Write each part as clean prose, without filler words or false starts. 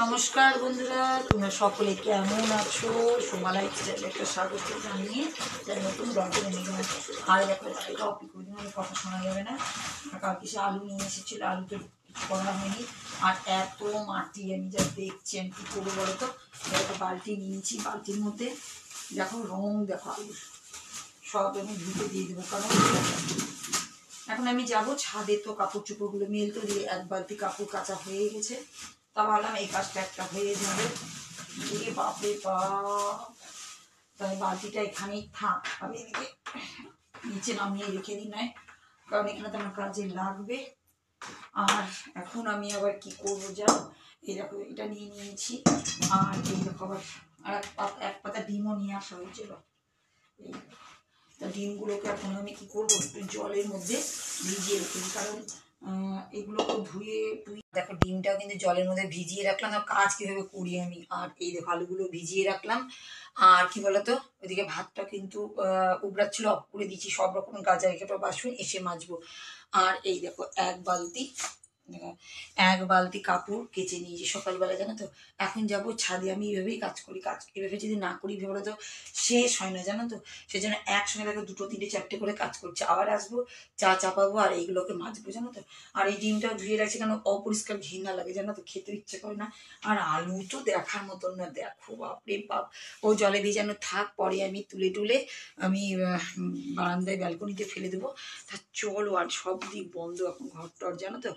নমস্কার বন্ধুরা, তোমরা সকলে কেমন আছো? সোমালাই চ্যানেলে একটা স্বাগত জানিয়ে নতুন ব্লগে নিয়ে আর দেখো টপিক কথা শোনা যাবে না। কালকে সে আলু নিয়ে এসেছিলো, আলুতে কিছু করা হয়নি। আর এত মাটি আমি যা দেখছি, আমি কী করবো বলো তো। একটা বালতি নিয়েছি, বালতির মধ্যে দেখো রং, দেখো আলু সব আমি ধুতে দিয়ে দেবো। কারণ এখন আমি যাবো ছাদে, তো কাপড় চোপড়গুলো মেলতে দিয়ে এক বালতি কাপড় কাচা হয়ে গেছে। তা ভাবলাম এই কাজটা একটা হয়ে যাবে। বাপরে বাপ, তাই বালতিটা এখানেই থাক, আমি এদিকে নিচে নামিয়ে রেখে দিই নয়, কারণ এখানে তো আমার কাজে লাগবে। আর এখন আমি আবার কি করবো যাও, এই দেখো এটা নিয়ে নিয়েছি। আর এই দেখো আবার এক পাতা ডিমও নিয়ে আসা হয়েছিল। এই তা ডিমগুলোকে এখন আমি কি করবো, একটু জলের মধ্যে ভিজিয়ে রেখে দিই। কারণ এগুলোকে ধুয়ে দেখো ডিমটাও কিন্তু জলের মধ্যে ভিজিয়ে রাখলাম। কাজ কীভাবে করি আমি। আর এই দেখো আলুগুলো ভিজিয়ে রাখলাম। আর কি বলতো, ওইদিকে ভাতটা কিন্তু উবড়াচ্ছিল, অফ করে দিচ্ছি। সব রকম গাজা রেখে বাসন এসে মাজবো। আর এই দেখো এক বালতি কাপড় কেচে নিয়েছি সকালবেলা, জানো তো। এখন যাবো ছাদে, আমি এভাবেই কাজ করি। কাজ এভাবে যদি না করি ভেবে তো শেষ হয় না, জানো তো। সেজন্য একসঙ্গে দেখো 2, 3, 4টে করে কাজ করছি। আবার আসবো, চা চাপাবো আর এইগুলোকে মাজবো, জানো তো। আর এই ডিমটাও ধুয়ে রাখছি, কেন অপরিষ্কার ঘৃণা লাগে, জানো তো, খেতে ইচ্ছে করে না। আর আলু তো দেখার মতন না, দেখো বাপরে বাপ। ও জলে ভেজানো থাক, পরে আমি তুলে আমি বারান্দায় ব্যালকনিতে ফেলে দেবো। তা চলো, আর সব দিক বন্ধ এখন, ঘর টর, জানো তো।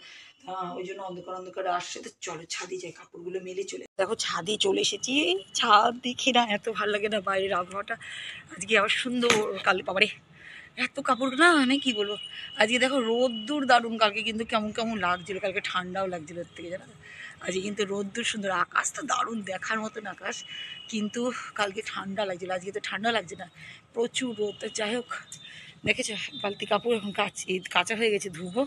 ওই জন্য অন্ধকার আসছে। তো চলো ছাদে যাই, কাপড়গুলো মেলে চলে। দেখো ছাদে চলে এসেছি। ছাদ দেখে না এত ভালো লাগে না, বাইরের আবহাওয়াটা আজকে আবার সুন্দর। কাল বাবারে এত কাপড় না, মানে কি বলবো। আজকে দেখো রোদ্দুর দারুণ, কালকে কিন্তু কেমন কেমন লাগছিল, কালকে ঠান্ডাও লাগছিল এর থেকে, জানো তো। আজকে কিন্তু রোদ্দুর সুন্দর, আকাশটা দারুণ দেখার মতন আকাশ, কিন্তু কালকে ঠান্ডা লাগছিল। আজকে তো ঠান্ডা লাগছে না, প্রচুর রোদ। তো যাই হোক, দেখেছো বালতি কাপড় এখন কাঁচা হয়ে গেছে, ধুবো।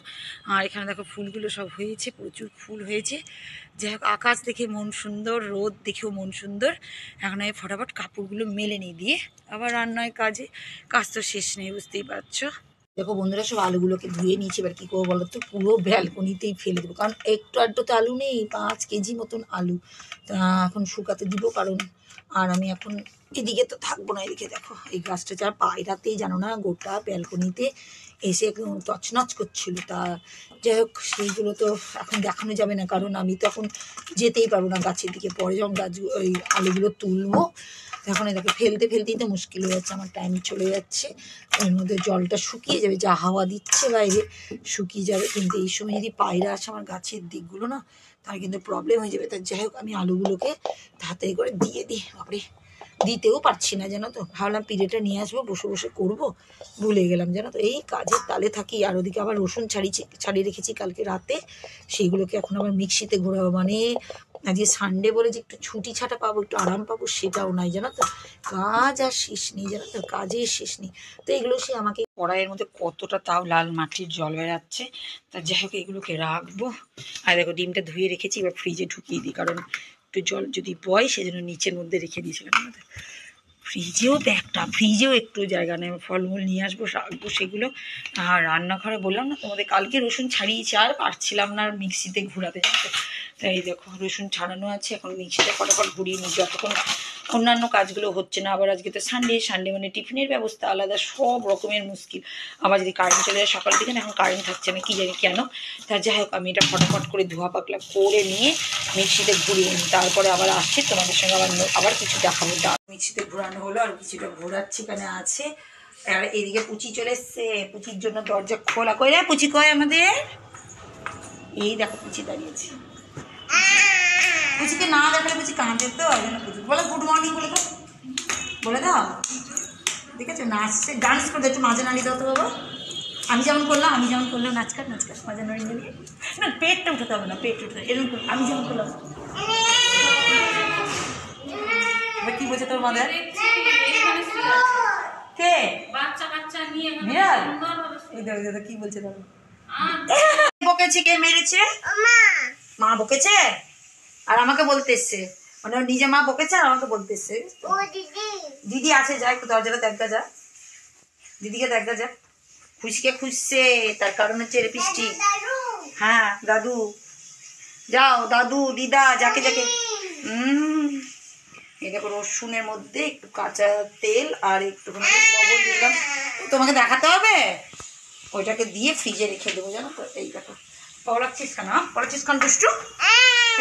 আর এখানে দেখো ফুলগুলো সব হয়েছে, প্রচুর ফুল হয়েছে। যাই হোক, আকাশ দেখে মন সুন্দর, রোদ দেখেও মন সুন্দর। এখন আমি ফটাফট কাপড়গুলো মেলে নিয়ে দিয়ে আবার রান্নায় কাজ তো শেষ নেই, বুঝতেই পারছো। দেখো বন্ধুরা, সব আলুগুলোকে ধুয়ে নিয়েছি। এবার কী করবো বলো তো, পুরো ব্যালকনিতেই ফেলে দেবো। কারণ একটু আধটু তো আলু নেই, 5 কেজি মতন আলু। তা এখন শুকাতে দিব। কারণ আর আমি এখন এদিকে তো থাকবো না। এদিকে দেখো এই গাছটা যার পায়রাতেই, জানো না, গোটা ব্যালকনিতে এসে একদম তছনছ করছিল। তা যাই হোক, সেইগুলো তো এখন দেখানো যাবে না, কারণ আমি তো এখন যেতেই পারবো না গাছের দিকে। পরে যখন ওই আলুগুলো তুলবো, এখন এটাকে ফেলতেই তো মুশকিল হয়ে যাচ্ছে, আমার টাইম চলে যাচ্ছে। এর মধ্যে জলটা শুকিয়ে যাবে, যা হাওয়া দিচ্ছে বাইরে শুকিয়ে যাবে। কিন্তু এই সময় যদি পায়রা আসে আমার গাছের দিকগুলো না, তার কিন্তু প্রবলেম হয়ে যাবে। তাই যাই হোক, আমি আলুগুলোকে তাড়াতাড়ি করে দিয়ে দিই। বাপরে, দিতেও পারছি না, জানো তো। ভাবলাম পিঠেটা নিয়ে আসবো, বসে করবো, ভুলে গেলাম, জানো তো। এই কাজের তালে থাকি। আর ওদিকে আবার রসুন ছাড়িয়ে রেখেছি কালকে রাতে, সেইগুলোকে এখন আবার মিক্সিতে ঘোরাবো। মানে আজকে সানডে বলে যে একটু ছুটি ছাটা পাবো, একটু আরাম পাবো, সেটাও নাই, জানো তো। কাজ আর শেষ নেই, জানো তো, কাজের শেষ নেই। তো এগুলো সে আমাকে, কড়াইয়ের মধ্যে কতটা তাও লাল মাটির জল বেরাচ্ছে। তা যাই হোক, এগুলোকে রাখবো। আর দেখো ডিমটা ধুয়ে রেখেছি, এবার ফ্রিজে ঢুকিয়ে দিই। কারণ একটু জল যদি বয়, সেজন্য নিচের মধ্যে রেখে দিয়েছিলাম। ফ্রিজেও একটু জায়গা নেই। ফলমূল নিয়ে আসবো, রাখবো সেগুলো। আর রান্নাঘরে বললাম না তোমাদের, কালকে রসুন ছাড়িয়েছি, আর পারছিলাম না আর মিক্সিতে ঘোরাতে যেতে। তাই দেখো রসুন ছাড়ানো আছে, এখন মিক্সিতে ফটাফট ঘুরিয়ে নিই, যতক্ষণ অন্যান্য কাজগুলো হচ্ছে না। আবার আজকে তো সানডে মানে টিফিনের ব্যবস্থা আলাদা, সব রকমের মুশকিল। আবার যদি কারেন্ট চলে যায় সকাল থেকে, না এখন কারেন্ট থাকছে না, কি জানি কেন। তা যাই হোক, আমি এটা ফটাফট করে ধোয়া পাকলা করে নিয়ে মিক্সিতে ঘুরিয়ে নিই। তারপরে আবার আসছি তোমাদের সঙ্গে, আবার কিছু দেখাবো। মিক্সিতে ঘোরানো হলো, আর কিছুটা ঘোরাচ্ছি, এখানে আছে। আর এদিকে পুচি চলে এসছে, পুচির জন্য দরজা খোলা। কই রে পুচি, কই আমাদের? এই দেখো পুচি দাঁড়িয়েছে। পুচিকে না দেখালে পুচি কাঁদে, তো ওই জন্য পুচি বলো গুড মর্নিং বলে দাও। ঠিক আছে, নাচছে, ডান্স করে একটু মাঝে নাড়িয়ে দাও তো বাবা। আমি যেমন করলাম নাচ কাট মাঝে নাড়িয়ে নাড়িয়ে। না, পেটটা উঠাতে হবে না, পেট উঠে এরকম আমি যেমন করলাম। কি বলছে তোর মাদার? কে? বিড়াল? এই দেখো কি বলছে দেখো। বকেছে, কে মেরেছে? মা বকেছে, আর আমাকে বলতে এসছে। মানে ওর নিজে মা বকেছে আর আমাকে বলতে এসছে। দিদি আছে, যা একটু দরজাটা দেখা যা, দিদিকে দেখা যা। খুশিকে খুঁজছে, তার কারণ হচ্ছে রেপিস্টিক। হ্যাঁ দাদু, যাও দাদু দিদা যাকে এই দেখো রসুনের মধ্যে একটু কাঁচা তেল আর একটুখানি লবণ দিলাম, তোমাকে দেখাতে হবে, ওইটাকে দিয়ে ফ্রিজে রেখে দেবো জানো তো। এই দেখো পড়াচ্ছিস কেন, পড়াচ্ছিস কেন দুষ্টু?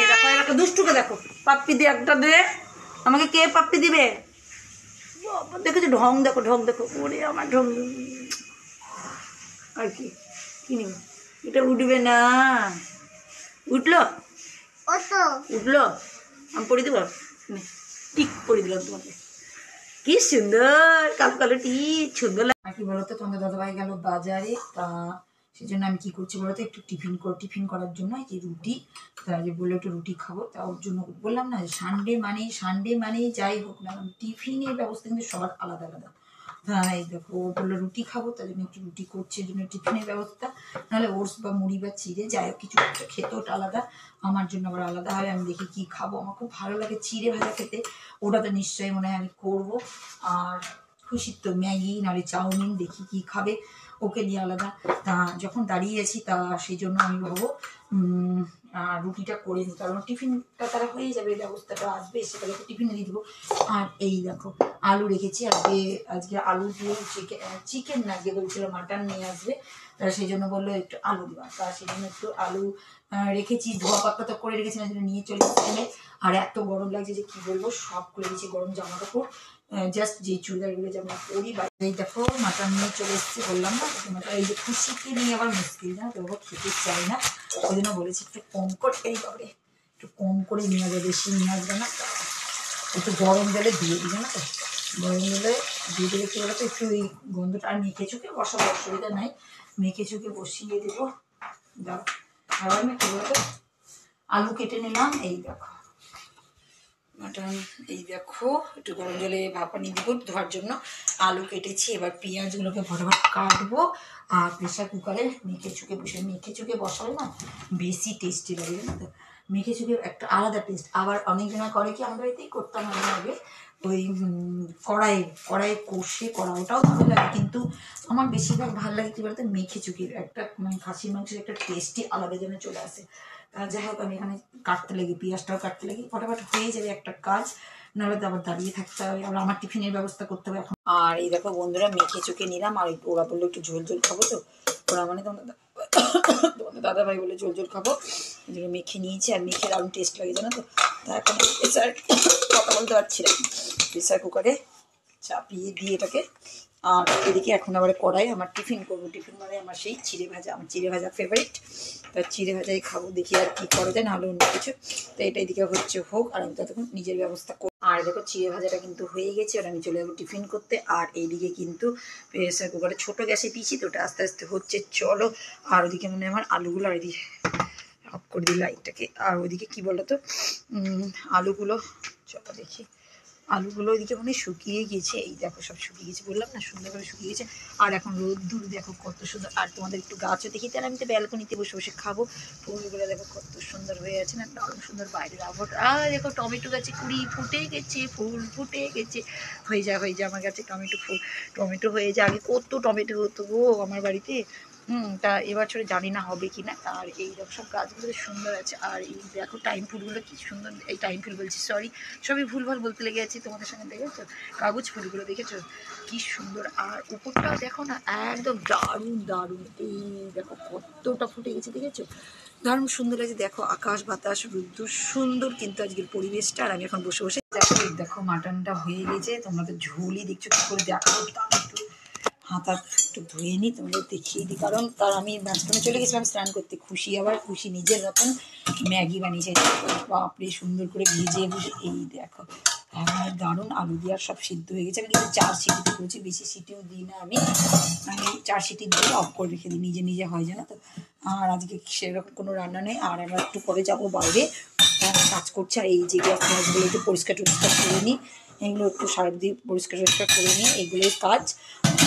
এই দেখো এরকম দুষ্টুকে দেখো, পাপ্পি দিয়ে একটা দে আমাকে, কে পাপ্পি দিবে? দেখেছো ঢং দেখো, ঢং দেখো, ওরে আমার ঢং। আর কি কিনি এটা উঠবে না, উঠলো উঠলো, আমি পরে দেবো, টিক পরে দিলাম তোমাকে, কি সুন্দর কালো কালো টিক, সুন্দর লাগে। আর কি বলতো, তোমাদের দাদাভাই গেল বাজারে, তা সেই জন্য আমি কি করছি বলতো, একটু টিফিন করার জন্য এই রুটি, তাই যে বললো একটু রুটি খাবো, তা ওর জন্য বললাম না সানডে মানে যাই হোক না টিফিনের ব্যবস্থা কিন্তু সবার আলাদা আলাদা। হ্যাঁ এই দেখো ও বললো রুটি খাবো, তার জন্য একটু রুটি করছে, এর জন্য টিফিনের ব্যবস্থা, নাহলে ওটস বা মুড়ি বা চিড়ে যাই হোক কিছু একটা খেতে, ওটা আলাদা, আমার জন্য আবার আলাদা হবে। আমি দেখি কি খাবো, আমার খুব ভালো লাগে চিড়ে ভাজা খেতে, ওটা তো নিশ্চয়ই মনে হয় আমি করবো। আর খুশির তো ম্যাগি নাহলে চাউমিন, দেখি কি খাবে, ওকে নিয়ে আলাদা। তা যখন দাঁড়িয়ে আছি তা সেই জন্য আমি ভাবো রুটিটা করে নিই, কারণ টিফিনটা তারা হয়ে যাবে, ব্যবস্থাটা আসবে সেটা টিফিনে দিয়ে দেবো। আর এই দেখো আলু রেখেছি, আজকে আলু দিয়ে চিকেন না আজকে বলছিল মাটন নিয়ে আসবে, সেই জন্য বললো একটু আলু দেওয়া, তা সেই জন্য একটু আলু রেখেছি, ধোয়া পাক্কা তো করে রেখেছি, না নিয়ে চলে এসেছে। আর এত গরম লাগছে যে কি বলবো, সব করে দিয়েছি গরম জামা কাপড়, জাস্ট যে চুড়িদারগুলো যে আমরা পরি। এই দেখো মাটন নিয়ে চলে এসেছি, বললাম না এই যে খুশিকে নিয়ে আবার মুশকিল না, তো খেতে চাই না, ওই জন্য বলেছি একটু কম করে, এই বাবরে একটু কম করে নিয়ে আসবে, বেশি নিয়ে আসবে না, একটু গরম জলে দিয়ে দিবে না তো, গরম জলে দিয়ে দিলে কী বলতো একটু ওই গন্ধটা, আর মেখে চুকে বসাবো অসুবিধা নাই, মেখে চুকে বসিয়ে দেবো। দাও আবার আমি কী বলতো আলু কেটে নিলাম, এই দেখো মাটন, এই দেখো একটু গরম জলে ভাপানি দিব ধোয়ার জন্য, আলু কেটেছি, এবার পেঁয়াজগুলোকে ফটাফট কাটবো, আর প্রেশার কুকারে মেখে চুকে বসালে না বেশি টেস্টি লাগে, জানো তো, মেখে চুকে একটা আলাদা টেস্ট। আবার অনেকজনা করে কি, আমাদের বাড়িতেই করতাম আমি আগে, ওই কড়াইয়ে কষে করা, ওটাও ভালো লাগে, কিন্তু আমার বেশিরভাগ ভালো লাগে কী বলতো মেখে চুকির একটা, মানে খাসির মাংসের একটা টেস্টই আলাদা যেন চলে আসে। যাই হোক আমি এখানে কাটতে লাগি, পেঁয়াজটাও কাটতে লাগি, ফটাফট হয়ে যাবে একটা কাজ, নাহলে তো আবার দাঁড়িয়ে থাকতে হবে, আবার আমার টিফিনের ব্যবস্থা করতে হবে এখন। আর এই দেখো বন্ধুরা মেখে চুকে নিলাম, আর ওরা বললো একটু ঝোল খাবো, তো ওরা মানে তোমাদের দাদাভাই বলে ঝোল খাবো, এদিকে মেখে নিয়েছি, আর মেখে দারুণ টেস্ট লাগে জানো তো। তা এখন কথা বলতে পারছি না, প্রেসার কুকারে চাপিয়ে দিয়ে এটাকে, আর এদিকে এখন আবার কড়াই আমার টিফিন করবো, টিফিন মানে আমার সেই চিড়ে ভাজা, আমার চিড়ে ভাজা ফেভারিট, তার চিড়ে ভাজাই খাবো, দেখি আর কি করা যায়, নাহলে অন্য কিছু। তো এটা এদিকে হচ্ছে হোক, আর আমি ততক্ষণ নিজের ব্যবস্থা করব। আর দেখো চিড়ে ভাজাটা কিন্তু হয়ে গেছে, আর আমি চলে যাবো টিফিন করতে। আর এইদিকে কিন্তু প্রেসার কুকারে ছোটো গ্যাসে দিয়েছি, তো ওটা আস্তে আস্তে হচ্ছে, চলো। আর ওদিকে মানে আমার আলুগুলো, আর এদিকে অফ করে দিই লাইটটাকে, আর ওইদিকে কী বলো তো আলুগুলো, চলো দেখি, আলুগুলো ওইদিকে মানে শুকিয়ে গেছে, এই দেখো সব শুকিয়ে গেছে, বললাম না সুন্দরভাবে শুকিয়ে গেছে। আর এখন রোদ্দুর দেখো কত সুন্দর, আর তোমাদের একটু গাছও দেখি, তাহলে আমি তো ব্যালকনিতে বসে বসে খাবো, ফুলগুলো দেখো কত সুন্দর হয়ে আছে না, দারুণ সুন্দর বাইরের আবহাওয়া। আর দেখো টমেটো গাছে কুড়ি ফুটে গেছে, ফুল ফুটে গেছে, হয়ে যায় আমার কাছে টমেটো হয়ে যায়, আগে কত টমেটো হতো গো আমার বাড়িতে, তা এবছরে জানি না হবে কি না। আর এই দেখো সব গাছগুলো সুন্দর আছে, আর এই দেখো টাইম ফুলগুলো কি সুন্দর, এই টাইম ফুল বলছি সরি, সবই ভুলভাল বলতে লেগে আছি তোমাদের সঙ্গে, দেখেছো কাগজ ফুলগুলো দেখেছো কি সুন্দর, আর উপরটাও দেখো না একদম দারুণ, এই দেখো কতটা ফুটে গেছে, দেখেছো দারুণ সুন্দর লাগছে, দেখো আকাশ বাতাস রোদ্দুর সুন্দর কিন্তু আজকের পরিবেশটা। আর আমি এখন বসে বসে দেখো মাটনটা হয়ে গেছে, তোমরা তো ঝোলই দেখছো, কী করে দেখাবো, তার একটু হাত একটু ধুয়ে নিই, তোমাদের দেখিয়ে দিই, কারণ তার আমি মাঝখানে চলে গেছিলাম স্নান করতে, খুশি নিজের মতন ম্যাগি বানিয়েছে, বাপরে সুন্দর করে ভেজে এই দেখো হ্যাঁ দারুণ, আলু দিয়ে সব সিদ্ধ হয়ে গেছে, আমি কিন্তু 4 সিটিতে করেছি, বেশি সিটিও দিই না, আমি 4 সিটি দিয়ে অফ করে রেখে দিই, নিজে হয় জানো তো। আর আজকে সেরকম কোনো রান্না নেই, আর আমরা একটু পরে যাবো বাইরে কাজ করছে, আর এই যে গ্যাসগুলো একটু পরিষ্কার করে নিই, এগুলো একটু সার দিয়ে পরিষ্কার করে নিই, এইগুলোই কাজ,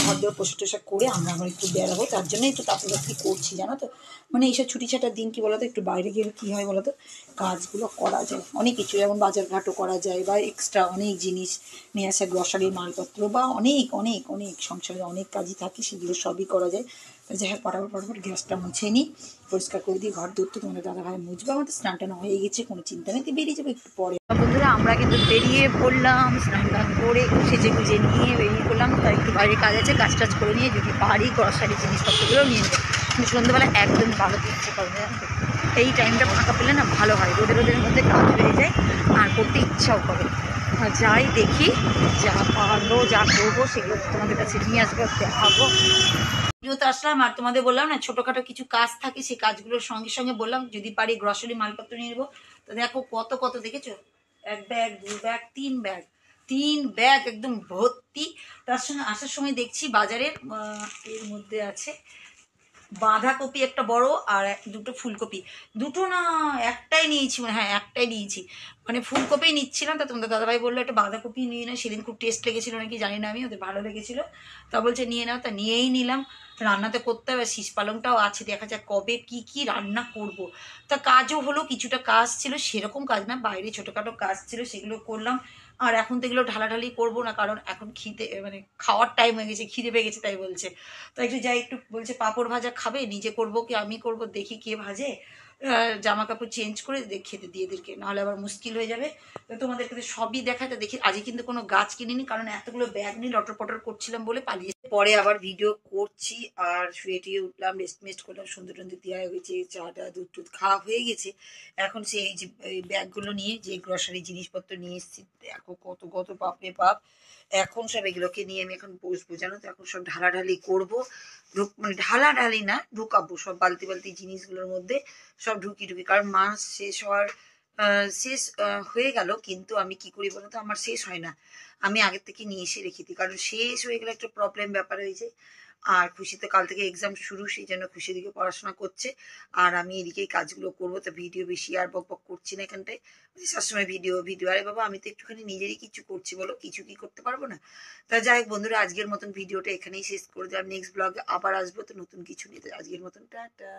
ঘর দেওয়া পোষা করে আমরা আবার একটু বেড়াবো, তার জন্য একটু তাড়াতাড়ি করছি জানো তো। মানে এইসব ছুটি ছাটার দিন কী বলতো একটু বাইরে গেলে কী হয় বলতো, কাজগুলো করা যায় অনেক কিছু, যেমন বাজারঘাটও করা যায়, বা এক্সট্রা অনেক জিনিস নিয়ে আসা, গ্রসারির মালপত্র, বা অনেক সংসারে অনেক কাজই থাকে, সেগুলো সবই করা যায়। যাই হোক পটাপট গ্যাসটা মুছে নিই, পরিষ্কার করে দিই। ঘর দূর তো তোমাদের দাদাভাই মুছবে, আমাদের স্নান টান হয়ে গেছে, কোনো চিন্তা নেই, বেরিয়ে যাবো একটু পরে। বন্ধুরা আমরা কিন্তু বেরিয়ে পড়লাম, স্নান টান করে সেজে গুজে নিয়ে বেরিয়ে পড়লাম। তাই একটু বাইরে কাজ আছে, কাজ টাজ করে নিয়ে যদি পারি গ্রসারি জিনিসপত্রগুলো নিয়ে নেবো। কিন্তু সন্ধ্যেবেলা একদম ভালো ইচ্ছে করবে, জানো তো এই টাইমটা ফাঁকা পেলে না ভালো হয়, রোদের মধ্যে কাজ হয়ে যায় আর করতে ইচ্ছাও করে। আর যাই দেখি, যা পারবো যা করবো সেগুলো তোমাদের কাছে নিয়ে আসবো, দেখাবো। ভিডিওতে আসলাম আর তোমাদের বললাম না ছোটখাটো কিছু কাজ থাকে, সেই কাজগুলোর সঙ্গে সঙ্গে বললাম যদি পারি গ্রসারি মালপত্র নিয়ে নেবো। তো দেখো কত কত দেখেছো, 1 ব্যাগ 2 ব্যাগ 3 ব্যাগ একদম ভর্তি। তার সঙ্গে আসার সময় দেখছি বাজারের এর মধ্যে আছে বাঁধাকপি একটা বড় আর দুটো ফুলকপি, দুটো না একটাই নিয়েছি, মানে হ্যাঁ একটাই নিয়েছি, মানে ফুলকপি নিচ্ছিলাম। তা তোমাদের দাদাভাই বললো একটা বাঁধাকপি নিয়ে না, সেদিন খুব টেস্ট লেগেছিলো নাকি জানি না, আমি ওদের ভালো লেগেছিলো, তা বলছে নিয়ে নাও, তা নিয়েই নিলাম। রান্নাতে করতে হবে, শীষ পালংটাও আছে, দেখা যাক কবে কি রান্না করব। তা কাজও হলো, কিছুটা কাজ ছিল, সেরকম কাজ না, বাইরে ছোটোখাটো কাজ ছিল সেগুলো করলাম। আর এখন তো এগুলো ঢালাঢালি করবো না, কারণ এখন খিদে মানে খাওয়ার টাইম হয়ে গেছে, খিদে পেয়ে গেছে তাই বলছে। তো একটু যাই, একটু বলছে পাঁপড় ভাজা খাবে, নিজে করব কি আমি করব, দেখি কে ভাজে, জামা কাপড় চেঞ্জ করে খেতে দিয়ে এদেরকে, নাহলে আবার মুশকিল হয়ে যাবে। তো তোমাদেরকে তো সবই দেখায়। তো দেখি আজকে কিন্তু কোনো গাছ কিনিনি, কারণ এতগুলো ব্যাগ নিয়ে লটর পটর করছিলাম বলে পালিয়ে পরে আবার ভিডিও করছি। আর শুয়ে টুয়ে উঠলাম, রেস্ট করলাম, সুন্দর টন্দর দেওয়া হয়ে গেছে, চাটা দুধ টুধ খাওয়া হয়ে গেছে। এখন সেই যে ব্যাগগুলো নিয়ে যে গ্রসারি জিনিসপত্র নিয়ে এসেছি, দেখো কত কত বাপরে বাপ। এখন সব এগুলোকে নিয়ে আমি এখন বসবো, জানো তো এখন সব ঢালাঢালি করবো, মানে ঢালাঢালি না, ঢুকাবো সব বালতি বালতি জিনিসগুলোর মধ্যে, সব ঢুকি কারণ মাস শেষ হওয়ার শেষ হয়ে গেল, কিন্তু আমি কি করি বলতো, আমার শেষ হয় না, আমি আগের থেকে নিয়ে এসে রেখে দিই, কারণ শেষ হয়ে গেলে একটা প্রবলেম ব্যাপার হয়েছে। আর খুশিতে কাল থেকে এক্সাম শুরু, সেই জন্য খুশি দিকে পড়াশোনা করছে আর আমি এদিকেই কাজগুলো করবো। তো ভিডিও বেশি আর বক বক করছি না এখানটায়, সবসময় ভিডিও ভিডিও, আরে বাবা আমি তো একটুখানি নিজেরই কিছু করছি, বলো কিছু কি করতে পারবো না। তা যাই হোক বন্ধুরা, আজকের মতন ভিডিওটা এখানেই শেষ করে দিলাম, নেক্সট ব্লগে আবার আসবো তো নতুন কিছু নিতে। আজকের মতন টাটা।